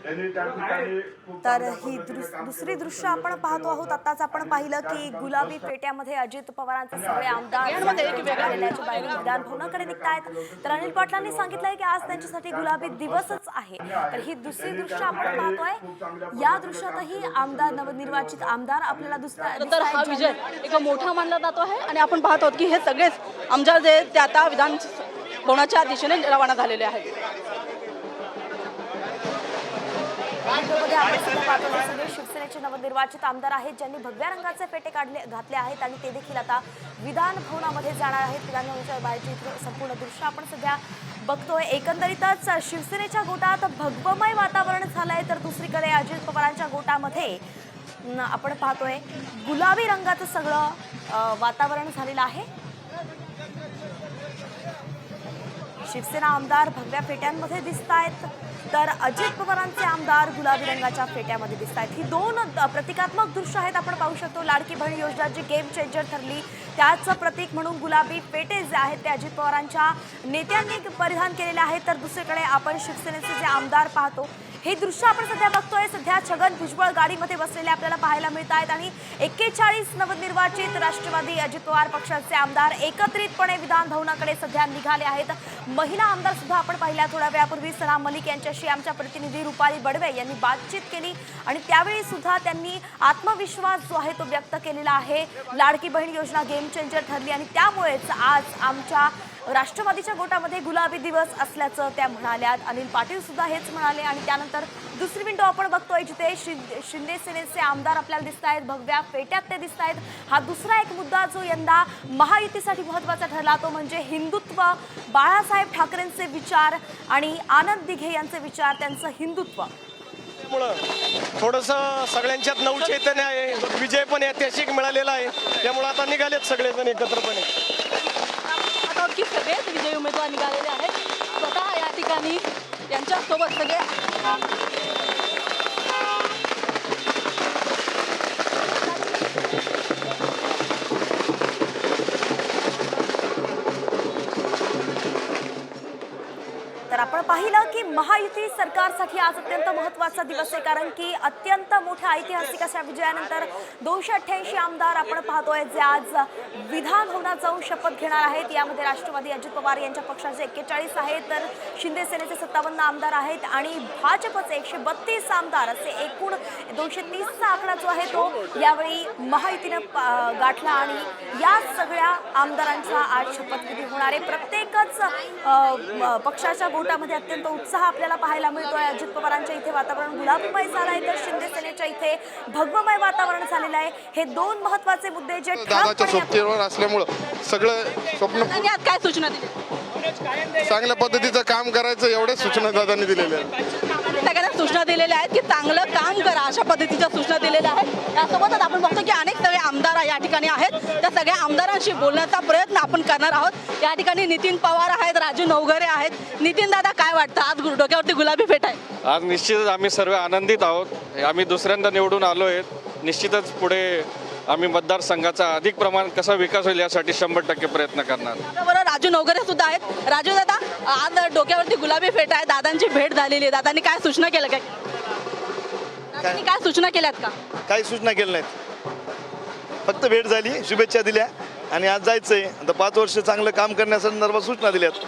तर ही दुसरी दृश्य आपण पाहतो आहोत। आताच आपण पाहिलं की गुलाबी पेट्यामध्ये अजित पवारांचे सगळे आमदार विधान भवनाकडे निघतायत। तर अनिल पाटलांनी सांगितलंय की आज त्यांच्यासाठी गुलाबी दिवसच आहे। तर ही दुसरी दृश्य आपण पाहतोय। या दृश्यातही आमदार नवनिर्वाचित आमदार आपल्याला तर हा विजय एक मोठा मानला जातो आहे आणि आपण पाहतो आहोत की हे सगळेच आमदार जे ते आता विधान भवनाच्या दिशेने रवाना झालेले आहेत। सगळे शिवसेनेचे नवनिर्वाचित आमदार आहेत ज्यांनी भगव्या रंगाचे फेटे घातले आहेत आणि ते देखील आता विधान भवनामध्ये जाणार आहेत। विधान भवनाच्या बाहेरचे संपूर्ण दृश्य आपण सध्या बघतोय। एकंदरीतच शिवसेनेच्या गोटात भगवमय वातावरण झालंय, तर दुसरीकडे अजित पवारांच्या गोटामध्ये आपण पाहतोय गुलाबी रंगाचं सगळं वातावरण झालेलं आहे। शिवसेना आमदार भगव्या फेट्यांमध्ये दिसतायत, तर अजित पवारांचे आमदार गुलाबी रंगाच्या फेट्यामध्ये दिसतायत। ही दोन प्रतिकात्मक दृश्य आहेत। आपण पाहू शकतो लाडकी बहीण योजना जी गेम चेंजर ठरली त्याचं प्रतीक म्हणून गुलाबी फेटे जे आहेत ते अजित पवारांच्या नेत्यांनी परिधान केलेले आहेत। तर दुसरीकडे आपण शिवसेनेचे जे आमदार पाहतो हे दृश्य आपण सध्या बघतोय। सध्या छगन भुजबळ गाडीमध्ये बसलेले आपल्याला पाहायला मिळत आहेत आणि 41 नवनिर्वाचित राष्ट्रवादी अजित पवार पक्षाचे आमदार एकत्रितपणे विधान भवनाकडे सध्या निघाले आहेत। महिला आमदार सुद्धा आपण पाहिल्या थोड्या वेळापूर्वी सना मलिक यांच्याशी आमच्या प्रतिनिधी रुपाली बडवे यांनी बातचीत केली आणि त्यावेळी सुद्धा त्यांनी आत्मविश्वास जो आहे तो व्यक्त केलेला आहे। लाडकी बहीण योजना गेम चेंजर ठरली आणि त्यामुळेच आज आमच्या राष्ट्रवादीच्या गोटामध्ये गुलाबी दिवस असल्याचं त्या म्हणाल्यात। अनिल पाटील सुद्धा हेच म्हणाले आणि त्यानंतर दुसरी विंडो आपण बघतोय जिथे शिंदे सेनेचे आमदार आपल्याला दिसत आहेत, भगव्या फेट्यात ते दिसत आहेत। हा दुसरा एक मुद्दा जो यंदा महायुतीसाठी महत्त्वाचा ठरला तो म्हणजे हिंदुत्व, बाळासाहेब ठाकरेंचे विचार आणि आनंद दिघे यांचे विचार, त्यांचं हिंदुत्व। थोडंसं सगळ्यांच्यात नवचैतन्य आहे, विजय पण ऐतिहासिक मिळालेला आहे, त्यामुळे आता निघालेत सगळेजण एकत्रपणे। की सगळेच विजयी उमेदवार निघालेले आहेत। स्वतः या ठिकाणी यांच्यासोबत सगळे तर आपण पाहिलं की महायुती सरकारसाठी आज अत्यंत महत्त्वाचा दिवस आहे, कारण की अत्यंत मोठ्या ऐतिहासिक अशा विजयानंतर 288 आमदार आपण पाहतोय जे आज विधान भवनात जाऊन शपथ घेणार आहेत। यामध्ये राष्ट्रवादी अजित पवार यांच्या पक्षाचे 41 आहेत, तर शिंदे सेनेचे 57 आमदार आहेत आणि भाजपचे 132 आमदार, असे एकूण 230चा आकडा जो आहे तो यावेळी महायुतीनं गाठला आणि या सगळ्या आमदारांचा आज शपथविधी होणार आहे। प्रत्येकच पक्षाच्या गोटामध्ये अत्यंत उत्साह आपल्याला पाहायला मिळतोय। अजित पवारांच्या इथे वातावरण गुलाबीमय झालं आहे, तर शिंदे सेनेच्या इथे भगवमय वातावरण झालेलं आहे। हे दोन महत्त्वाचे मुद्दे जे दादाच्या सोबतीवर असल्यामुळं सगळं स्वप्न काय सूचना दिली, चांगल्या पद्धतीचं काम करायचं एवढ्याच सूचना दादांनी दिलेल्या आहेत। सगळ्यांना सूचना दिलेल्या आहेत की चांगलं काम करा अशा पद्धतीच्या सूचना दिलेल्या आहेत। यासोबतच आपण बघतो की अनेक सगळे आमदार या ठिकाणी आहेत, त्या सगळ्या आमदारांशी बोलण्याचा प्रयत्न आपण करणार आहोत। या ठिकाणी नितीन पवार आहेत, राजू नवघरे आहेत। नितीन दादा, काय वाटतं आज डोक्यावरती गुलाबी फेट आहे? आज निश्चितच आम्ही सर्व आनंदित आहोत। आम्ही दुसऱ्यांदा निवडून आलो आहेत। निश्चितच पुढे आम्ही मतदारसंघाचा अधिक प्रमाणात कसा विकास होईल यासाठी 100% प्रयत्न करणार। बरोबर, राजू नवघरे सुद्धा आहेत। राजू दादा, आज डोक्यावरती गुलाबी फेट आहे, दादांची भेट झालेली आहे, दादांनी काय सूचना केलं, काय सूचना केल्यात का? काही सूचना केल्या नाहीत, फक्त भेट झाली, शुभेच्छा दिल्या आणि आज जायचंय। आता 5 वर्ष चांगलं काम करण्यासंदर्भात सूचना दिल्यात।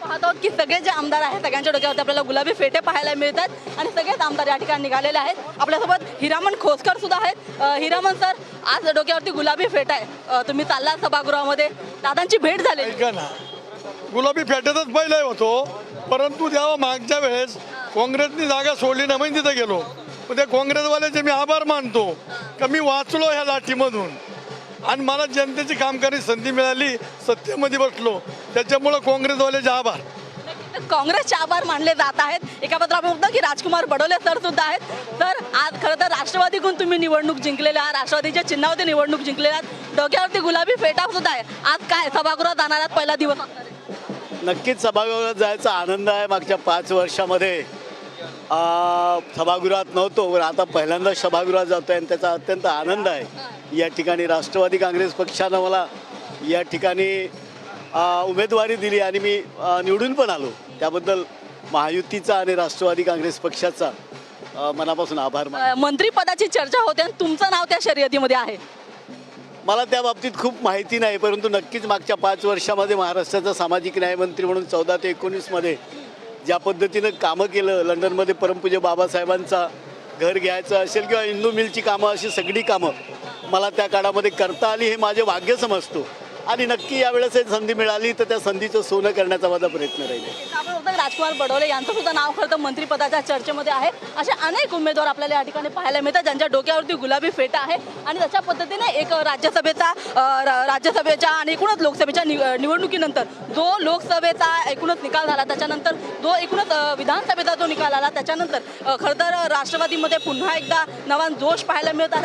पाहतो की सगळे जे आमदार आहेत सगळ्यांच्या डोक्यावरती आपल्याला गुलाबी फेटे पाहायला मिळतात आणि सगळेच आमदार या ठिकाणी निघालेले आहेत। आपल्यासोबत हिरामन खोसकर सुद्धा आहेत। हिरामन सर, आज डोक्यावरती गुलाबी फेट आहे, तुम्ही चालला सभागृहामध्ये, दादांची भेट झाली ना? गुलाबी फेट्यातच पहिला होतो, परंतु जेव्हा मागच्या वेळेस काँग्रेसनी जागा सोडली ना, मी तिथे गेलो, पण त्या काँग्रेसवाल्याचे मी आभार मानतो का मी वाचलो ह्या लाठीमधून आणि मला जनतेची काम करण्याची संधी मिळाली, सत्तेमध्ये बसलो, त्याच्यामुळं काँग्रेसवाल्याचे आभार। काँग्रेसचे आभार मानले जात आहेत। एका पत्र आपण बघतो की राजकुमार बडोले सर सुद्धा आहेत। तर आज खरं तर राष्ट्रवादीकडून तुम्ही निवडणूक जिंकलेल्या आहात, राष्ट्रवादीच्या चिन्हावरती निवडणूक जिंकलेल्या आहात, डोक्यावरती गुलाबी फेटा सुद्धा आहे। आज काय सभागृहात जाणार आहात, पहिला दिवस असणार आहे? नक्कीच सभागृहात जायचा आनंद आहे। मागच्या 5 वर्षामध्ये सभागृहात नव्हतो, पण आता पहिल्यांदा सभागृहात जातोय आणि त्याचा अत्यंत आनंद आहे। या ठिकाणी राष्ट्रवादी काँग्रेस पक्षानं मला या ठिकाणी उमेदवारी दिली आणि मी निवडून पण आलो, त्याबद्दल महायुतीचा आणि राष्ट्रवादी काँग्रेस पक्षाचा मनापासून आभार मानतो. मंत्रिपदाची चर्चा होते आणि तुमचं नाव त्या शर्यतीमध्ये आहे. मला त्या बाबतीत खूप माहिती नाही, परंतु नक्कीच मागच्या 5 वर्षामध्ये महाराष्ट्राचा सामाजिक न्यायमंत्री म्हणून 14 ते 19मध्ये ज्या पद्धतीनं कामं केलं, लंडनमध्ये परमपूज्य बाबासाहेबांचा घर घ्यायचं असेल किंवा इंदू मिलची कामं, अशी सगळी कामं मला त्या काळामध्ये करता आली, हे माझे भाग्य समजतो. आणि नक्की यावेळेस एक संधी मिळाली तर त्या संधीचं सोनं करण्याचा माझा प्रयत्न राहील. आपण बघतो राजकुमार बडोले यांचं सुद्धा नाव खरं तर मंत्रिपदाच्या चर्चेमध्ये आहे. असे अनेक उमेदवार आपल्याला या ठिकाणी पाहायला मिळतात ज्यांच्या डोक्यावरती गुलाबी फेटा आहे आणि तशा पद्धतीने एक राज्यसभेच्या आणि एकूणच लोकसभेच्या निवडणुकीनंतर जो लोकसभेचा एकूणच निकाल झाला, त्याच्यानंतर जो एकूणच विधानसभेचा जो निकाल आला, त्याच्यानंतर खरं तर राष्ट्रवादीमध्ये पुन्हा एकदा नवा जोश पाहायला मिळत आहे.